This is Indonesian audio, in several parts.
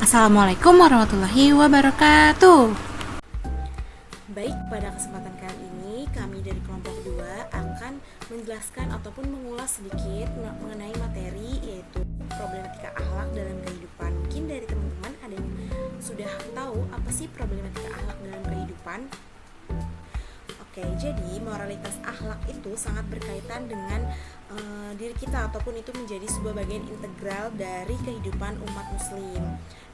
Assalamualaikum warahmatullahi wabarakatuh. Baik, pada kesempatan kali ini kami dari kelompok 2 akan menjelaskan ataupun mengulas sedikit mengenai materi yaitu problematika akhlak dalam kehidupan. Mungkin dari teman-teman ada yang sudah tahu apa sih problematika akhlak dalam kehidupan? Oke, jadi moralitas akhlak itu sangat berkaitan dengan diri kita ataupun itu menjadi sebuah bagian integral dari kehidupan umat muslim.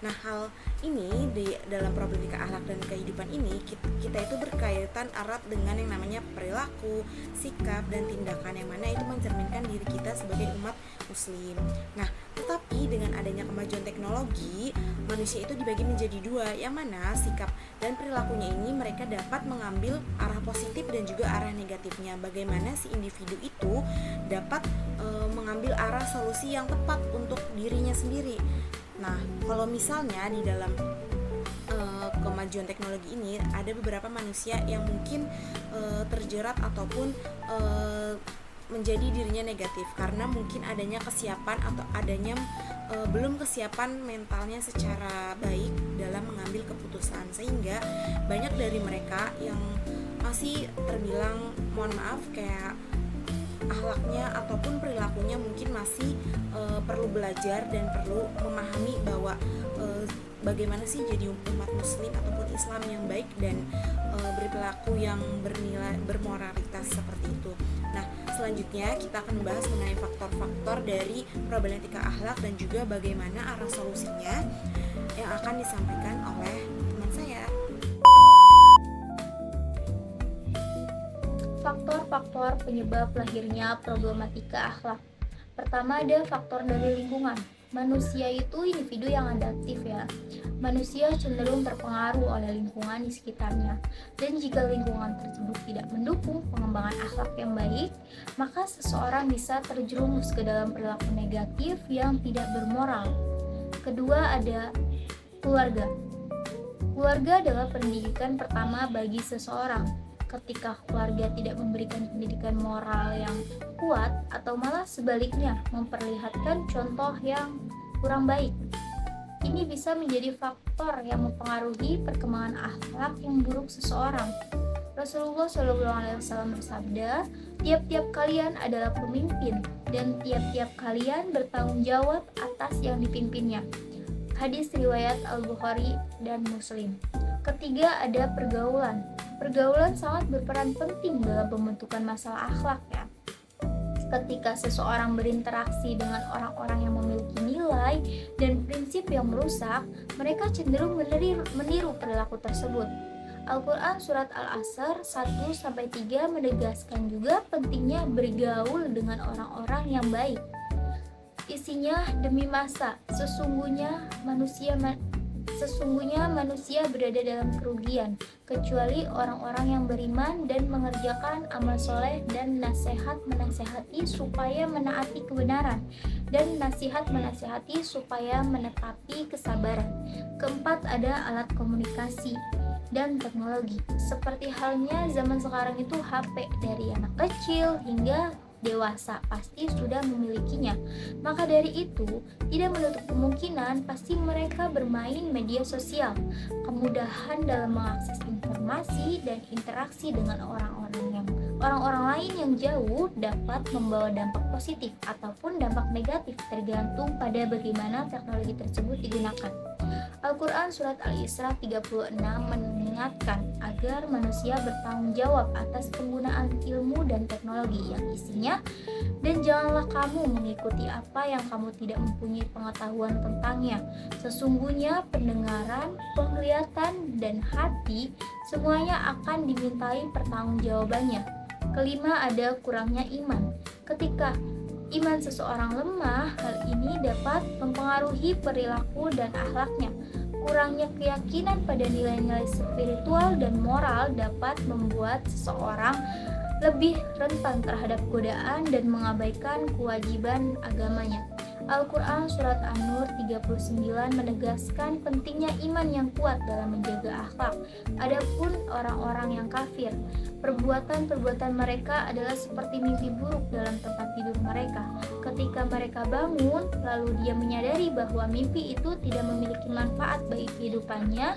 Nah, hal ini dalam problematika akhlak dan kehidupan ini kita itu berkaitan erat dengan yang namanya perilaku, sikap dan tindakan yang mana itu mencerminkan diri kita sebagai umat muslim. Nah, tetapi dengan adanya kemajuan teknologi, manusia itu dibagi menjadi dua, yang mana sikap dan perilakunya ini mereka dapat mengambil arah positif dan juga arah negatifnya. Bagaimana si individu itu dapat mengambil arah solusi yang tepat untuk dirinya sendiri. Nah, kalau misalnya di dalam kemajuan teknologi ini ada beberapa manusia yang mungkin terjerat ataupun menjadi dirinya negatif karena mungkin adanya kesiapan atau adanya belum kesiapan mentalnya secara baik dalam mengambil keputusan, sehingga banyak dari mereka yang masih terbilang, mohon maaf, kayak akhlaknya ataupun perilakunya mungkin masih perlu belajar dan perlu memahami bahwa bagaimana sih jadi umat muslim ataupun Islam yang baik dan berperilaku yang bernilai bermoralitas seperti itu. Nah, selanjutnya kita akan membahas mengenai faktor-faktor dari problematika akhlak dan juga bagaimana arah solusinya yang akan disampaikan oleh teman saya. Faktor-faktor penyebab lahirnya problematika akhlak. Pertama, ada faktor dari lingkungan. Manusia itu individu yang adaptif ya. Manusia cenderung terpengaruh oleh lingkungan di sekitarnya. Dan jika lingkungan tersebut tidak mendukung pengembangan akhlak yang baik, maka seseorang bisa terjerumus ke dalam perilaku negatif yang tidak bermoral. Kedua, ada keluarga. Keluarga adalah pendidikan pertama bagi seseorang. Ketika keluarga tidak memberikan pendidikan moral yang kuat atau malah sebaliknya memperlihatkan contoh yang kurang baik, ini bisa menjadi faktor yang mempengaruhi perkembangan akhlak yang buruk seseorang. Rasulullah SAW bersabda, tiap-tiap kalian adalah pemimpin dan tiap-tiap kalian bertanggung jawab atas yang dipimpinnya. Hadis riwayat Al-Bukhari dan Muslim. Ketiga, ada pergaulan. Pergaulan sangat berperan penting dalam pembentukan masalah akhlak ya. Ketika seseorang berinteraksi dengan orang-orang yang memiliki nilai dan prinsip yang merusak, mereka cenderung meniru perilaku tersebut. Al-Quran Surat Al-Asr 1-3 menegaskan juga pentingnya bergaul dengan orang-orang yang baik. Isinya demi masa, sesungguhnya manusia berada dalam kerugian, kecuali orang-orang yang beriman dan mengerjakan amal soleh dan menasehati supaya menaati kebenaran, dan menasehati supaya menetapi kesabaran. Keempat, ada alat komunikasi dan teknologi. Seperti halnya zaman sekarang itu HP, dari anak kecil hingga dewasa pasti sudah memilikinya. Maka dari itu, tidak menutup kemungkinan pasti mereka bermain media sosial. Kemudahan dalam mengakses informasi dan interaksi dengan orang-orang lain yang jauh dapat membawa dampak positif ataupun dampak negatif tergantung pada bagaimana teknologi tersebut digunakan. Al-Quran Surat Al-Isra 36 mengingatkan agar manusia bertanggung jawab atas penggunaan ilmu dan teknologi yang isinya, dan janganlah kamu mengikuti apa yang kamu tidak mempunyai pengetahuan tentangnya. Sesungguhnya pendengaran, penglihatan, dan hati semuanya akan dimintai pertanggungjawabannya. Kelima, ada kurangnya iman. Ketika iman seseorang lemah, hal ini dapat mempengaruhi perilaku dan akhlaknya. Kurangnya keyakinan pada nilai-nilai spiritual dan moral dapat membuat seseorang lebih rentan terhadap godaan dan mengabaikan kewajiban agamanya. Al-Quran Surat An-Nur 39 menegaskan pentingnya iman yang kuat dalam menjaga akhlak. Adapun orang-orang yang kafir, perbuatan-perbuatan mereka adalah seperti mimpi buruk dalam tempat tidur mereka. Ketika mereka bangun, lalu dia menyadari bahwa mimpi itu tidak memiliki manfaat bagi kehidupannya.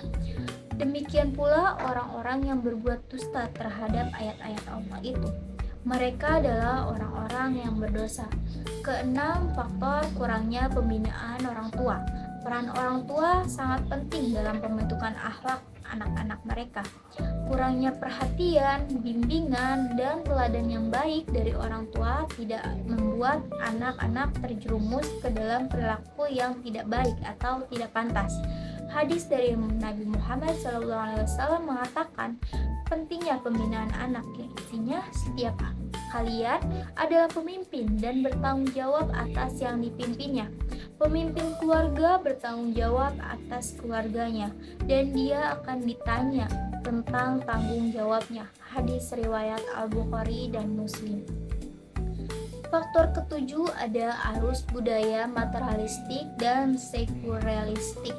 Demikian pula orang-orang yang berbuat dusta terhadap ayat-ayat Allah itu. Mereka adalah orang-orang yang berdosa. Keenam, faktor kurangnya pembinaan orang tua. Peran orang tua sangat penting dalam pembentukan akhlak anak-anak mereka. Kurangnya perhatian, bimbingan, dan teladan yang baik dari orang tua tidak membuat anak-anak terjerumus ke dalam perilaku yang tidak baik atau tidak pantas. Hadis dari Nabi Muhammad SAW mengatakan pentingnya pembinaan anak, yang isinya setiap kalian adalah pemimpin dan bertanggung jawab atas yang dipimpinnya. Pemimpin keluarga bertanggung jawab atas keluarganya dan dia akan ditanya tentang tanggung jawabnya. Hadis riwayat Al-Bukhari dan Muslim. Faktor ketujuh ada arus budaya materialistik dan sekuleristik.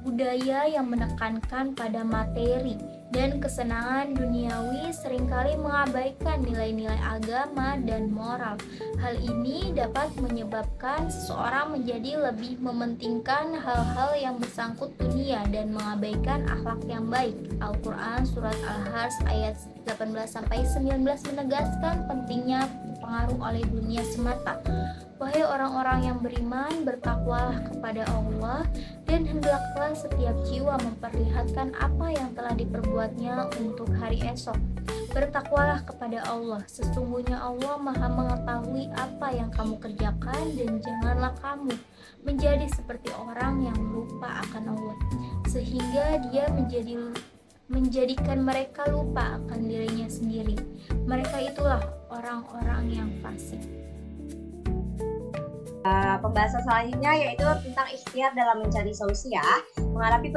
Budaya yang menekankan pada materi dan kesenangan duniawi seringkali mengabaikan nilai-nilai agama dan moral. Hal ini dapat menyebabkan seseorang menjadi lebih mementingkan hal-hal yang bersangkut dunia dan mengabaikan akhlak yang baik. Al-Quran Surat Al-Hajj ayat 18-19 menegaskan pentingnya pengaruh oleh dunia semata. Wahai orang-orang yang beriman, bertakwalah kepada Allah dan hendaklah setiap jiwa memperlihatkan apa yang telah diperbuatnya untuk hari esok. Bertakwalah kepada Allah, sesungguhnya Allah Maha mengetahui apa yang kamu kerjakan, dan janganlah kamu menjadi seperti orang yang lupa akan Allah, sehingga dia menjadikan mereka lupa akan dirinya sendiri. Mereka itulah orang-orang yang fasik. Pembahasan selanjutnya yaitu tentang ikhtiar dalam mencari solusi ya. Menghadapi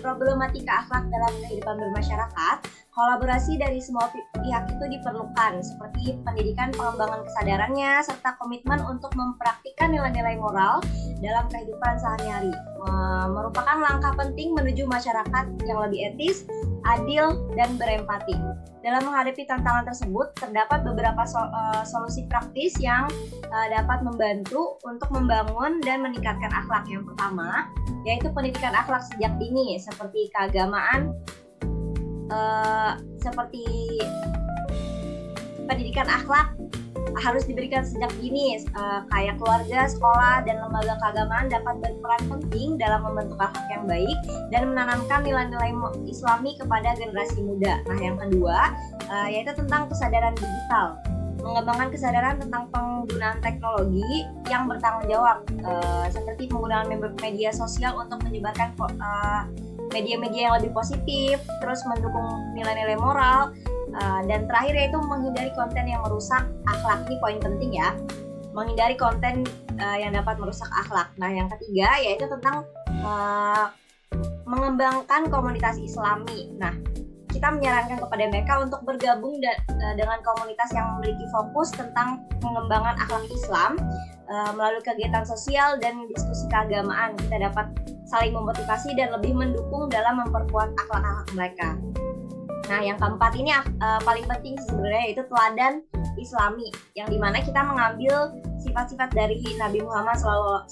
problematika akhlak dalam kehidupan bermasyarakat, kolaborasi dari semua pihak itu diperlukan, seperti pendidikan, pengembangan kesadarannya, serta komitmen untuk mempraktikkan nilai-nilai moral dalam kehidupan sehari-hari. Merupakan langkah penting menuju masyarakat yang lebih etis, adil, dan berempati. Dalam menghadapi tantangan tersebut, terdapat beberapa solusi praktis yang dapat membantu untuk membangun dan meningkatkan akhlak. Yang pertama, yaitu pendidikan akhlak sejak dini, seperti keagamaan, seperti pendidikan akhlak harus diberikan sejak dini, kayak keluarga, sekolah, dan lembaga keagamaan dapat berperan penting dalam membentuk akhlak yang baik dan menanamkan nilai-nilai Islami kepada generasi muda. Nah, yang kedua yaitu tentang kesadaran digital, mengembangkan kesadaran tentang penggunaan teknologi yang bertanggung jawab, seperti penggunaan media sosial untuk menyebarkan media-media yang lebih positif, terus mendukung nilai-nilai moral. Dan terakhir yaitu menghindari konten yang merusak akhlak. Ini poin penting ya, menghindari konten yang dapat merusak akhlak. Nah, yang ketiga yaitu tentang mengembangkan komunitas Islami. Nah, kita menyarankan kepada mereka untuk bergabung dengan komunitas yang memiliki fokus tentang pengembangan akhlak Islam. Melalui kegiatan sosial dan diskusi keagamaan, kita dapat saling memotivasi dan lebih mendukung dalam memperkuat akhlak-akhlak mereka. Nah, yang keempat ini paling penting sebenarnya, yaitu teladan Islami, yang dimana kita mengambil sifat-sifat dari Nabi Muhammad SAW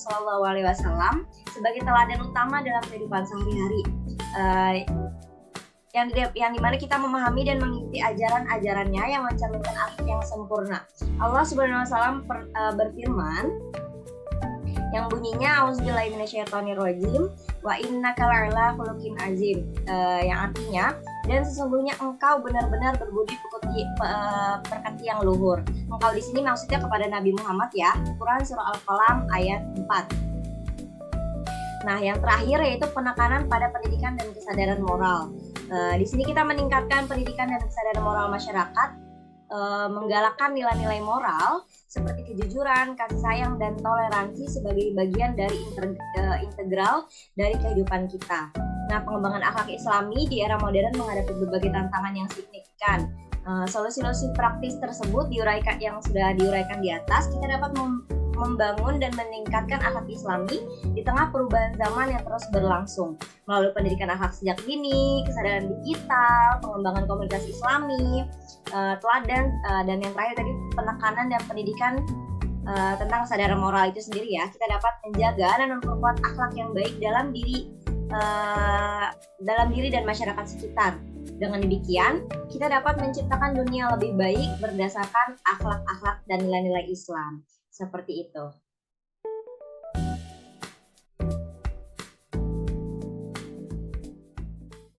sebagai teladan utama dalam kehidupan sehari-hari, yang dimana kita memahami dan mengikuti ajaran-ajarannya yang mencerminkan akhlak yang sempurna. Allah Subhanahu wa Ta'ala berfirman yang bunyinya auzubillahi minasyaitonirrajim wa innaka la'ala khuluqin azim, yang artinya dan sesungguhnya engkau benar-benar berbudi pekerti yang luhur. Engkau di sini maksudnya kepada Nabi Muhammad ya. Quran surah Al-Qalam ayat 4. Nah, yang terakhir yaitu penekanan pada pendidikan dan kesadaran moral. Di sini kita meningkatkan pendidikan dan kesadaran moral masyarakat, menggalakkan nilai-nilai moral seperti kejujuran, kasih sayang, dan toleransi sebagai bagian dari integral dari kehidupan kita. Nah, pengembangan akhlak Islami di era modern menghadapi berbagai tantangan yang signifikan. Solusi-solusi praktis tersebut yang sudah diuraikan di atas, kita dapat membangun dan meningkatkan akhlak Islami di tengah perubahan zaman yang terus berlangsung melalui pendidikan akhlak sejak dini, kesadaran digital, pengembangan komunitas Islami, teladan, dan yang terakhir tadi penekanan dan pendidikan tentang kesadaran moral itu sendiri ya. Kita dapat menjaga dan memperkuat akhlak yang baik dalam diri dan masyarakat sekitar. Dengan demikian, kita dapat menciptakan dunia lebih baik berdasarkan akhlak-akhlak dan nilai-nilai Islam. Seperti itu.